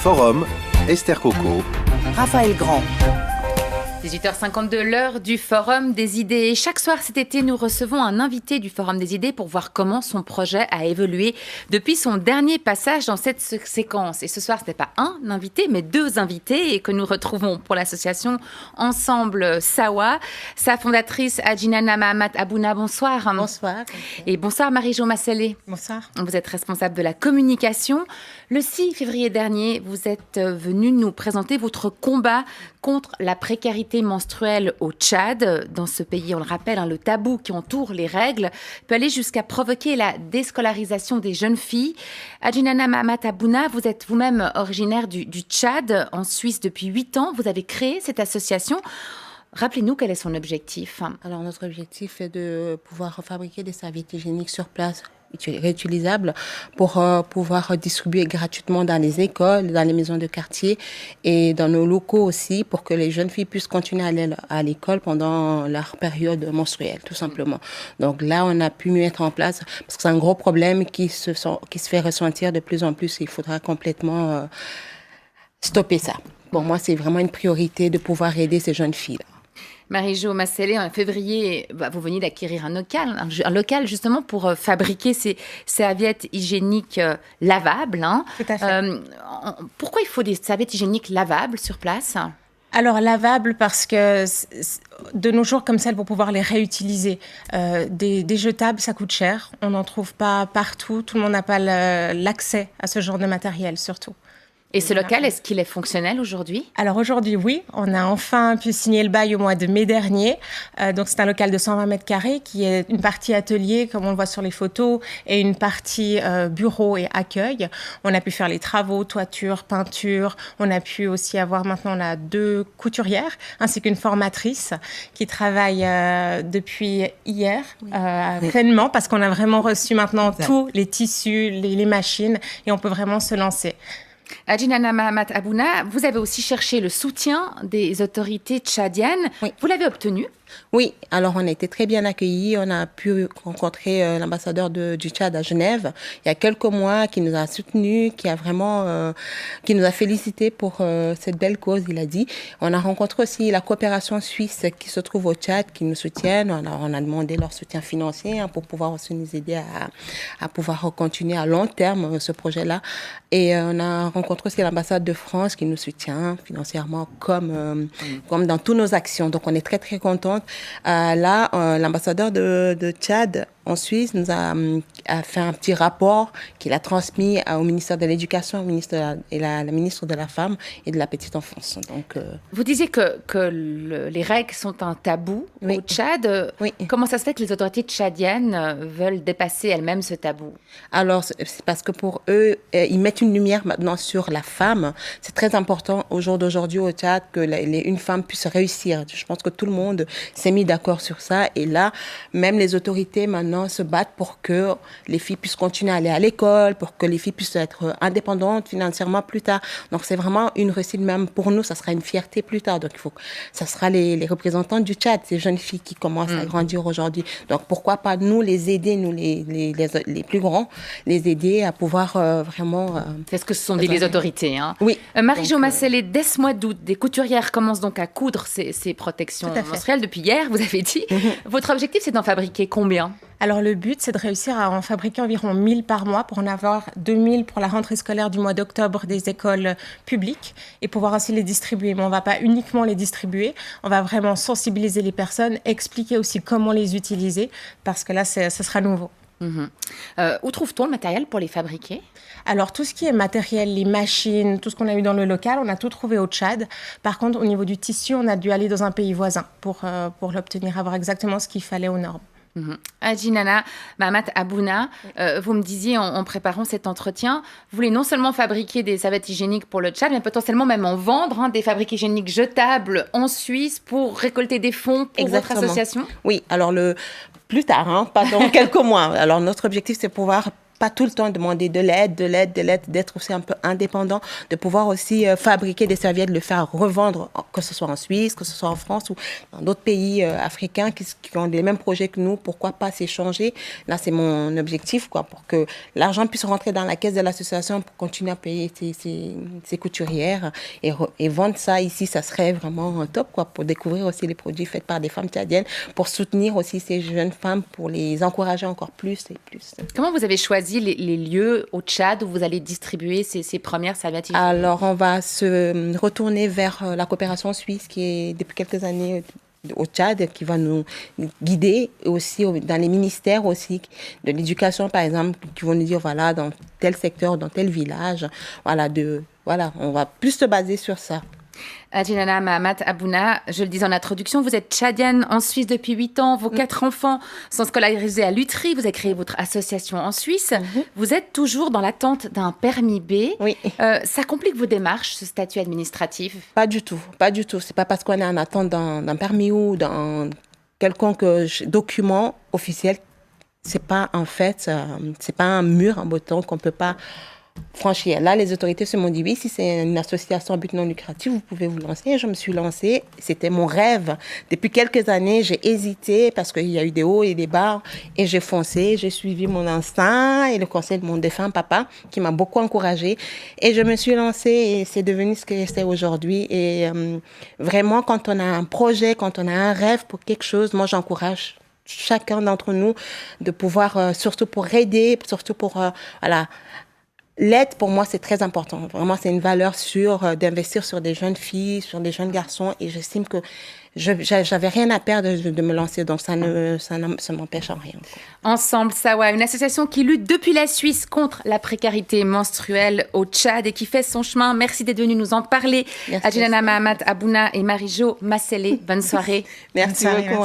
Forum, Esther Coco, Raphaël Grand. 18h52, l'heure du Forum des idées. Chaque soir cet été, nous recevons un invité du Forum des idées pour voir comment son projet a évolué depuis son dernier passage dans cette séquence. Et ce soir, ce n'est pas un invité, mais deux invités et que nous retrouvons pour l'association Ensemble Sawa. Sa fondatrice, Adjinana Mahamat Abouna, bonsoir. Bonsoir. Et bonsoir Marie-Jo Masselé. Bonsoir. Vous êtes responsable de la communication. Le 6 février dernier, vous êtes venu nous présenter votre combat contre la précarité menstruelle au Tchad. Dans ce pays, on le rappelle, le tabou qui entoure les règles peut aller jusqu'à provoquer la déscolarisation des jeunes filles. Adjinana Mahamat Abouna, vous êtes vous-même originaire du Tchad, en Suisse depuis 8 ans. Vous avez créé cette association. Rappelez-nous quel est son objectif. Alors, notre objectif est de pouvoir fabriquer des serviettes hygiéniques sur place réutilisables pour pouvoir distribuer gratuitement dans les écoles, dans les maisons de quartier et dans nos locaux aussi pour que les jeunes filles puissent continuer à aller à l'école pendant leur période menstruelle, tout simplement. Donc là, on a pu mettre en place, parce que c'est un gros problème qui se fait ressentir de plus en plus. Il faudra complètement stopper ça. Pour moi, c'est vraiment une priorité de pouvoir aider ces jeunes filles-là. Marie-Jo Masselé, en février, vous veniez d'acquérir un local justement pour fabriquer ces serviettes hygiéniques lavables. Tout à fait. Pourquoi il faut des serviettes hygiéniques lavables sur place ? Alors, lavables parce que de nos jours, comme ça, pour pouvoir les réutiliser. Des jetables, ça coûte cher. On n'en trouve pas partout. Tout le monde n'a pas l'accès à ce genre de matériel, surtout. Et ce local, est-ce qu'il est fonctionnel aujourd'hui ? Alors aujourd'hui, oui. On a enfin pu signer le bail au mois de mai dernier. Donc c'est un local de 120 mètres carrés qui est une partie atelier, comme on le voit sur les photos, et une partie bureau et accueil. On a pu faire les travaux, toiture, peinture. On a pu aussi avoir, maintenant, on a 2 couturières, ainsi qu'une formatrice qui travaille depuis hier pleinement, parce qu'on a vraiment reçu maintenant tous les tissus, les machines, et on peut vraiment se lancer. Adjinana Mahamat Abouna, vous avez aussi cherché le soutien des autorités tchadiennes. Oui. Vous l'avez obtenu ? Oui, alors on a été très bien accueillis. On a pu rencontrer l'ambassadeur du Tchad à Genève il y a quelques mois, qui nous a soutenus, qui nous a félicités pour cette belle cause, il a dit. On a rencontré aussi la coopération suisse qui se trouve au Tchad, qui nous soutiennent. On a demandé leur soutien financier pour pouvoir aussi nous aider à pouvoir continuer à long terme ce projet-là. Et on a rencontré aussi l'ambassade de France qui nous soutient financièrement comme dans toutes nos actions. Donc on est très très contents. L'ambassadeur de Tchad en Suisse nous a fait un petit rapport qu'il a transmis au ministère de l'Éducation, la ministre de la Femme et de la Petite Enfance. Donc, vous disiez que les règles sont un tabou au Tchad. Oui. Comment ça se fait que les autorités tchadiennes veulent dépasser elles-mêmes ce tabou ? Alors, c'est parce que pour eux, ils mettent une lumière maintenant sur la femme. C'est très important au jour d'aujourd'hui au Tchad que une femme puisse réussir. Je pense que tout le monde s'est mis d'accord sur ça. Et là, même les autorités maintenant se battent pour que les filles puissent continuer à aller à l'école, pour que les filles puissent être indépendantes financièrement plus tard. Donc, c'est vraiment une réussite même pour nous. Ça sera une fierté plus tard. Donc, ça sera les représentants du Tchad, ces jeunes filles qui commencent à grandir aujourd'hui. Donc, pourquoi pas nous les aider, nous les plus grands, les aider à pouvoir vraiment... C'est ce que ce sont dit les autorités. Hein. Oui. Marie-Jo Masselé, dès ce mois d'août, des couturières commencent donc à coudre ces protections menstruelles depuis hier, vous avez dit. Votre objectif, c'est d'en fabriquer combien ? Alors le but, c'est de réussir à en fabriquer environ 1000 par mois pour en avoir 2000 pour la rentrée scolaire du mois d'octobre des écoles publiques et pouvoir aussi les distribuer. Mais on ne va pas uniquement les distribuer, on va vraiment sensibiliser les personnes, expliquer aussi comment les utiliser parce que là, ce sera nouveau. Où trouve-t-on le matériel pour les fabriquer ? Alors, tout ce qui est matériel, les machines, tout ce qu'on a eu dans le local, on a tout trouvé au Tchad. Par contre, au niveau du tissu, on a dû aller dans un pays voisin pour l'obtenir, avoir exactement ce qu'il fallait aux normes. Adjinana Mahamat Abouna, vous me disiez en préparant cet entretien, vous voulez non seulement fabriquer des serviettes hygiéniques pour le Tchad, mais potentiellement même en vendre, des fabriques hygiéniques jetables en Suisse pour récolter des fonds pour votre association ? Oui, alors plus tard, pas dans quelques mois. Alors notre objectif, c'est pouvoir pas tout le temps demander de l'aide, d'être aussi un peu indépendant, de pouvoir aussi fabriquer des serviettes, le faire revendre, que ce soit en Suisse, que ce soit en France ou dans d'autres pays africains qui ont les mêmes projets que nous. Pourquoi pas s'échanger? Là, c'est mon objectif, quoi, pour que l'argent puisse rentrer dans la caisse de l'association pour continuer à payer ses couturières et vendre ça ici. Ça serait vraiment top, quoi, pour découvrir aussi les produits faits par des femmes tchadiennes, pour soutenir aussi ces jeunes femmes, pour les encourager encore plus et plus. Comment vous avez choisi les lieux au Tchad où vous allez distribuer ces premières serviettes? Alors, on va se retourner vers la coopération suisse qui est depuis quelques années au Tchad, qui va nous guider, et aussi dans les ministères aussi de l'éducation, par exemple, qui vont nous dire, voilà, dans tel secteur, dans tel village, voilà, on va plus se baser sur ça. Adjinana Mahamat Abouna, je le disais en introduction, vous êtes tchadienne en Suisse depuis 8 ans, vos 4 enfants sont scolarisés à Lutry, vous avez créé votre association en Suisse, vous êtes toujours dans l'attente d'un permis B. Oui. Ça complique vos démarches, ce statut administratif? Pas du tout. C'est pas parce qu'on est en attente d'un permis ou d'un quelconque document officiel, c'est pas en fait, c'est pas un mur en béton qu'on peut pas franchir. Là, les autorités se m'ont dit, oui, si c'est une association à but non lucratif, vous pouvez vous lancer. Et je me suis lancée. C'était mon rêve. Depuis quelques années, j'ai hésité parce qu'il y a eu des hauts et des bas. Et j'ai foncé. J'ai suivi mon instinct et le conseil de mon défunt papa qui m'a beaucoup encouragée. Et je me suis lancée et c'est devenu ce que c'est aujourd'hui. Et vraiment, quand on a un projet, quand on a un rêve pour quelque chose, moi, j'encourage chacun d'entre nous de pouvoir, surtout pour aider, surtout pour, voilà. L'aide, pour moi, c'est très important. Vraiment, c'est une valeur sûre d'investir sur des jeunes filles, sur des jeunes garçons. Et j'estime que j'avais rien à perdre de me lancer. Donc, ça m'empêche en rien. Ensemble, Sawa, une association qui lutte depuis la Suisse contre la précarité menstruelle au Tchad et qui fait son chemin. Merci d'être venue nous en parler. Adjinana Mahamat Abouna et Marie-Jo Massélé. Bonne soirée. Merci beaucoup.